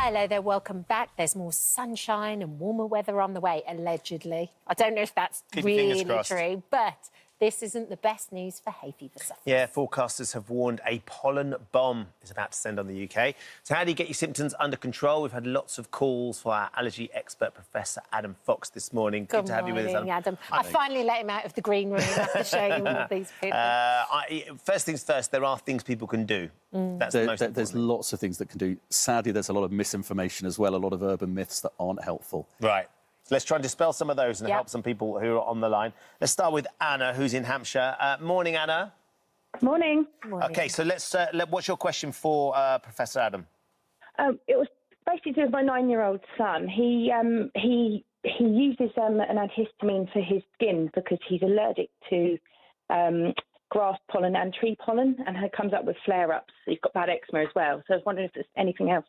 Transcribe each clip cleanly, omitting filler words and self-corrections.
Hello there, welcome back. There's more sunshine and warmer weather on the way, allegedly. I don't know if that's really true, but this isn't the best news for hay fever sufferers. Yeah, forecasters have warned a pollen bomb is about to descend on the UK. So how do you get your symptoms under control? We've had lots of calls for our allergy expert, Professor Adam Fox, this morning. Good to have you with us, Adam. I finally let him out of the green room after showing all of these people. First things first, there are things people can do. That's the most important There's thing. lots of things that can do. Sadly, there's a lot of misinformation as well, a lot of urban myths that aren't helpful. Right. So let's try and dispel some of those and help some people who are on the line. Let's start with Anna, who's in Hampshire. Morning, Anna. Morning. OK, so what's your question for Professor Adam? It was basically with my 9-year-old son. He uses an antihistamine for his skin because he's allergic to grass pollen and tree pollen, and he comes up with flare-ups. He's got bad eczema as well. So I was wondering if there's anything else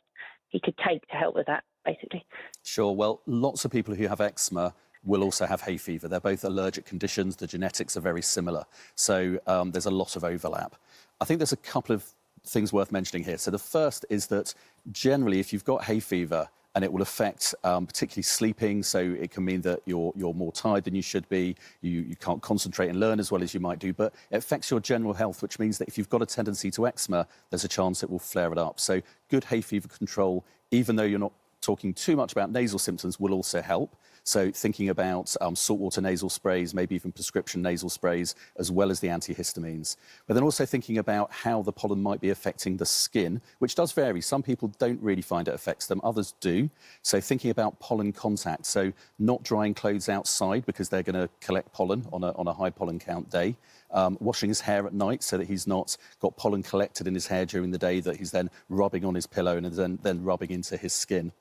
he could take to help with that, basically. Sure. Well, lots of people who have eczema will also have hay fever. They're both allergic conditions. The genetics are very similar. So there's a lot of overlap. I think there's a couple of things worth mentioning here. So the first is that generally, if you've got hay fever, and it will affect particularly sleeping, so it can mean that you're more tired than you should be, you can't concentrate and learn as well as you might do, but it affects your general health, which means that if you've got a tendency to eczema, there's a chance it will flare it up. So good hay fever control, even though you're not talking too much about nasal symptoms, will also help. So thinking about saltwater nasal sprays, maybe even prescription nasal sprays, as well as the antihistamines. But then also thinking about how the pollen might be affecting the skin, which does vary. Some people don't really find it affects them, others do. So thinking about pollen contact, so not drying clothes outside because they're going to collect pollen on a high pollen count day. Washing his hair at night so that he's not got pollen collected in his hair during the day that he's then rubbing on his pillow and then rubbing into his skin.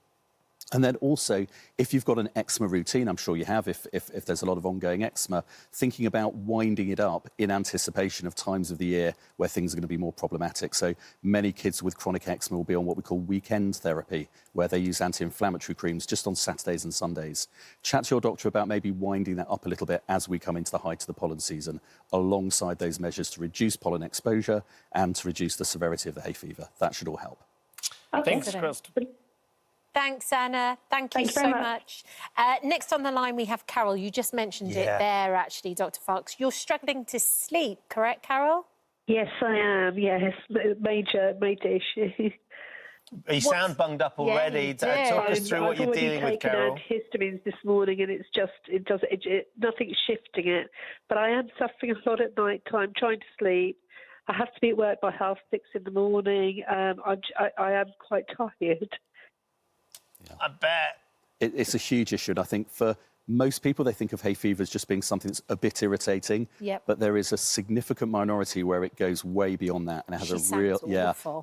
And then also, if you've got an eczema routine, I'm sure you have, if there's a lot of ongoing eczema, thinking about winding it up in anticipation of times of the year where things are going to be more problematic. So many kids with chronic eczema will be on what we call weekend therapy, where they use anti-inflammatory creams just on Saturdays and Sundays. Chat to your doctor about maybe winding that up a little bit as we come into the height of the pollen season, alongside those measures to reduce pollen exposure and to reduce the severity of the hay fever. That should all help. Thanks, Christ. Thanks, Anna. Thank you so much. Next on the line, we have Carol. You just mentioned it there, actually, Dr. Fox. You're struggling to sleep, correct, Carol? Yes, I am. Yes, major issue. You sound bunged up already. Yeah, Talk us through what you're dealing with, Carol. I've already taken antihistamines this morning, and nothing's shifting it. But I am suffering a lot at night time, trying to sleep. I have to be at work by 6:30 in the morning. I am quite tired. Yeah. I bet. It's a huge issue, and I think for most people, they think of hay fever as just being something that's a bit irritating. Yep. But there is a significant minority where it goes way beyond that, and it has a real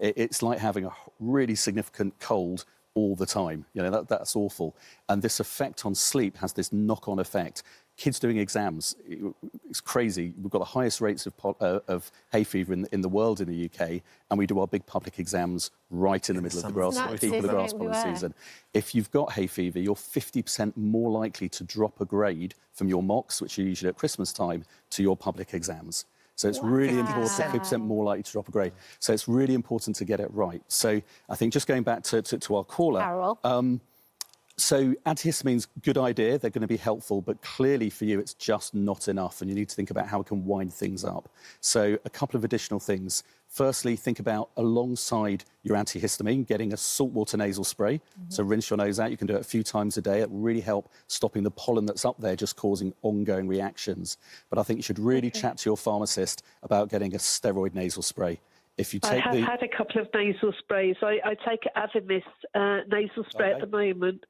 it's like having a really significant cold all the time. You know, that's awful. And this effect on sleep has this knock-on effect. Kids doing exams, it's crazy. We've got the highest rates of hay fever in the world in the UK, and we do our big public exams right in the middle of the grass pollen season. If you've got hay fever, you're 50% more likely to drop a grade from your mocks, which are usually at Christmas time, to your public exams. So it's really important, 50% more likely to drop a grade. So it's really important to get it right. So I think just going back to our caller... Carol. So antihistamines, good idea. They're going to be helpful, but clearly for you, it's just not enough, and you need to think about how we can wind things up. So a couple of additional things. Firstly, think about alongside your antihistamine, getting a saltwater nasal spray. So rinse your nose out. You can do it a few times a day. It will really help stopping the pollen that's up there, just causing ongoing reactions. But I think you should really chat to your pharmacist about getting a steroid nasal spray. If you take I have had a couple of nasal sprays. I take Avimys nasal spray at the moment,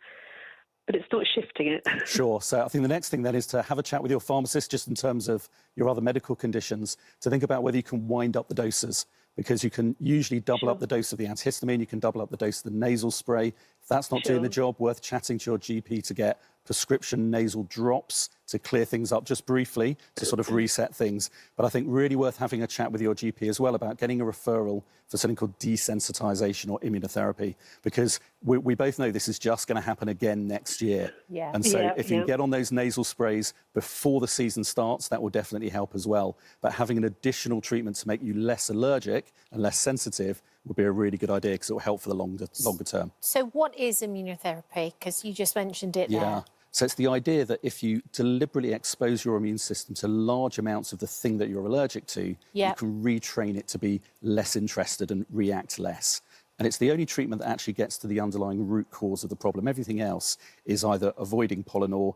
but it's not shifting it. Sure. So I think the next thing then is to have a chat with your pharmacist just in terms of your other medical conditions, to think about whether you can wind up the doses, because you can usually double up the dose of the antihistamine, you can double up the dose of the nasal spray. If that's not doing the job, worth chatting to your GP to get prescription nasal drops to clear things up just briefly, to sort of reset things. But I think really worth having a chat with your GP as well about getting a referral for something called desensitization or immunotherapy, because we both know this is just going to happen again next year. Yeah. And so if you can get on those nasal sprays before the season starts, that will definitely help as well. But having an additional treatment to make you less allergic and less sensitive would be a really good idea because it will help for the longer term. So what is immunotherapy? Because you just mentioned it there. So it's the idea that if you deliberately expose your immune system to large amounts of the thing that you're allergic to, you can retrain it to be less interested and react less. And it's the only treatment that actually gets to the underlying root cause of the problem. Everything else is either avoiding pollen or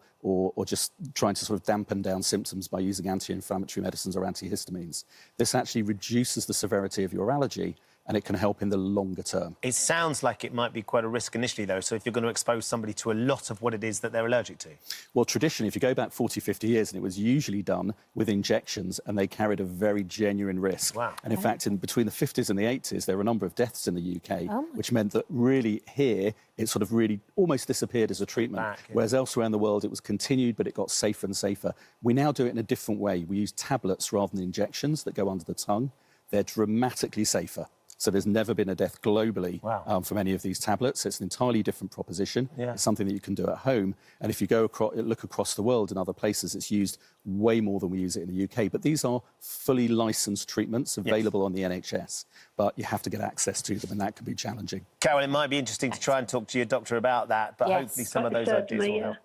just trying to sort of dampen down symptoms by using anti-inflammatory medicines or antihistamines. This actually reduces the severity of your allergy, and it can help in the longer term. It sounds like it might be quite a risk initially, though, so if you're going to expose somebody to a lot of what it is that they're allergic to. Well, traditionally, if you go back 40, 50 years, and it was usually done with injections, and they carried a very genuine risk. Wow. And in fact, between the 50s and the 80s, there were a number of deaths in the UK, which meant that really here, it sort of really almost disappeared as a treatment, whereas elsewhere in the world, it was continued, but it got safer and safer. We now do it in a different way. We use tablets rather than injections that go under the tongue. They're dramatically safer. So there's never been a death globally from any of these tablets. It's an entirely different proposition. It's something that you can do at home. And if you go look across the world in other places, it's used way more than we use it in the UK. But these are fully licensed treatments available on the NHS. But you have to get access to them, and that can be challenging. Carol, it might be interesting to try and talk to your doctor about that, but hopefully some of those ideas will help.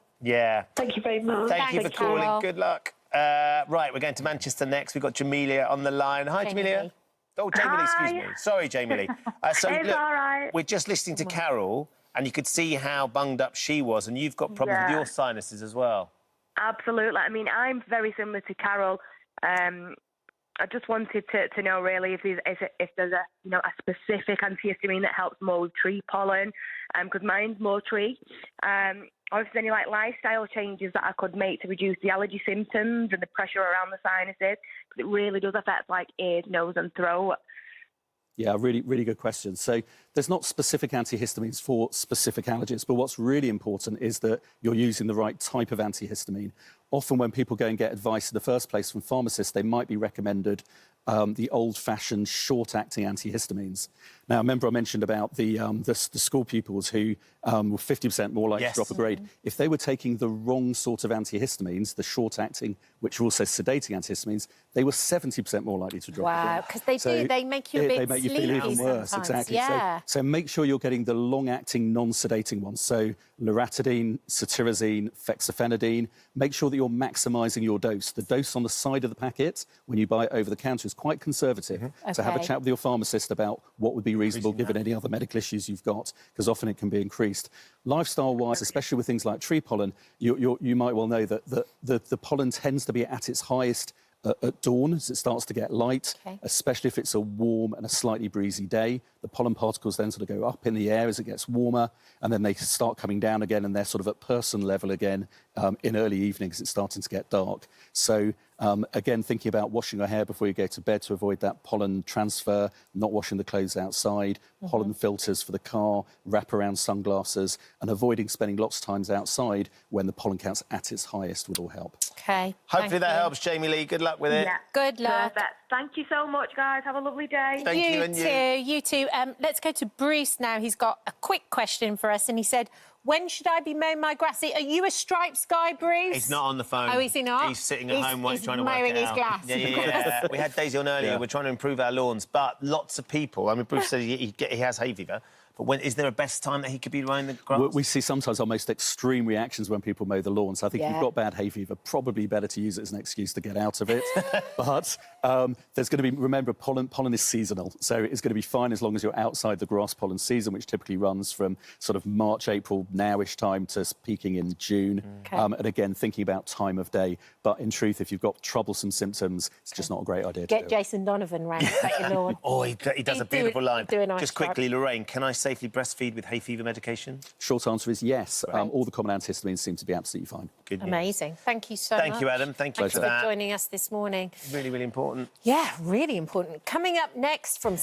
Thank you very much. Thank you for calling. Good luck. Right, we're going to Manchester next. We've got Jamelia on the line. Hi, Jamelia. Oh, Jamie Lee, excuse me. Sorry, Jamie Lee. So, it's look, all right. we're just listening to Carol, and you could see how bunged up she was, and you've got problems with your sinuses as well. Absolutely. I mean, I'm very similar to Carol. I just wanted to know, really, if there's a specific antihistamine that helps more with tree pollen, because mine's more tree. Or if there's any lifestyle changes that I could make to reduce the allergy symptoms and the pressure around the sinuses, because it really does affect ears, nose and throat. Yeah, really, really good question. So there's not specific antihistamines for specific allergies, but what's really important is that you're using the right type of antihistamine. Often when people go and get advice in the first place from pharmacists, they might be recommended the old-fashioned short-acting antihistamines. Now, remember I mentioned about the school pupils who were 50% more likely to drop a grade. If they were taking the wrong sort of antihistamines, the short-acting, which are also sedating antihistamines, they were 70% more likely to drop a grade. Wow, because they make you a bit They make you feel even worse, exactly. Yeah. So make sure you're getting the long-acting, non-sedating ones. So loratadine, cetirizine, fexofenadine. Make sure that you're maximising your dose. The dose on the side of the packet, when you buy it over the counter, is quite conservative. So have a chat with your pharmacist about what would be reasonable given any other medical issues you've got, because often it can be increased. Lifestyle-wise, especially with things like tree pollen, you might well know that the pollen tends to be at its highest at dawn as it starts to get light, especially if it's a warm and a slightly breezy day. The pollen particles then sort of go up in the air as it gets warmer, and then they start coming down again, and they're sort of at person level again in early evenings. It's starting to get dark. So again, thinking about washing your hair before you go to bed to avoid that pollen transfer, not washing the clothes outside, pollen filters for the car, wraparound sunglasses, and avoiding spending lots of times outside when the pollen count's at its highest would all help. OK. Hopefully that helps, Jamie Lee. Good luck with it. Yeah. Good luck. Perfect. Thank you so much, guys. Have a lovely day. Thank you, and you. You too. Let's go to Bruce now. He's got a quick question for us, and he said, when should I be mowing my grass? Are you a stripes guy, Bruce? He's not on the phone. Oh, is he not? He's sitting at home trying to work mowing it his out. grass. Yeah. We had Daisy on earlier. We're trying to improve our lawns, but lots of people... I mean, Bruce said he has hay fever. But is there a best time that he could be mowing the grass? We see sometimes our most extreme reactions when people mow the lawn. So I think if you've got bad hay fever, probably better to use it as an excuse to get out of it. But there's going to be, remember, pollen is seasonal. So it's going to be fine as long as you're outside the grass pollen season, which typically runs from sort of March, April, nowish time to peaking in June. And again, thinking about time of day. But in truth, if you've got troublesome symptoms, it's just not a great idea to Get Jason Donovan round to cut your lawn. Oh, he does a beautiful line. Nice just quickly, Lorraine, can I safely breastfeed with hay fever medication? Short answer is yes. All the common antihistamines seem to be absolutely fine. Good news. Amazing. Thank you so much. Thank you, Adam. Thank you for that. Joining us this morning. Really, really important. Yeah, really important. Coming up next from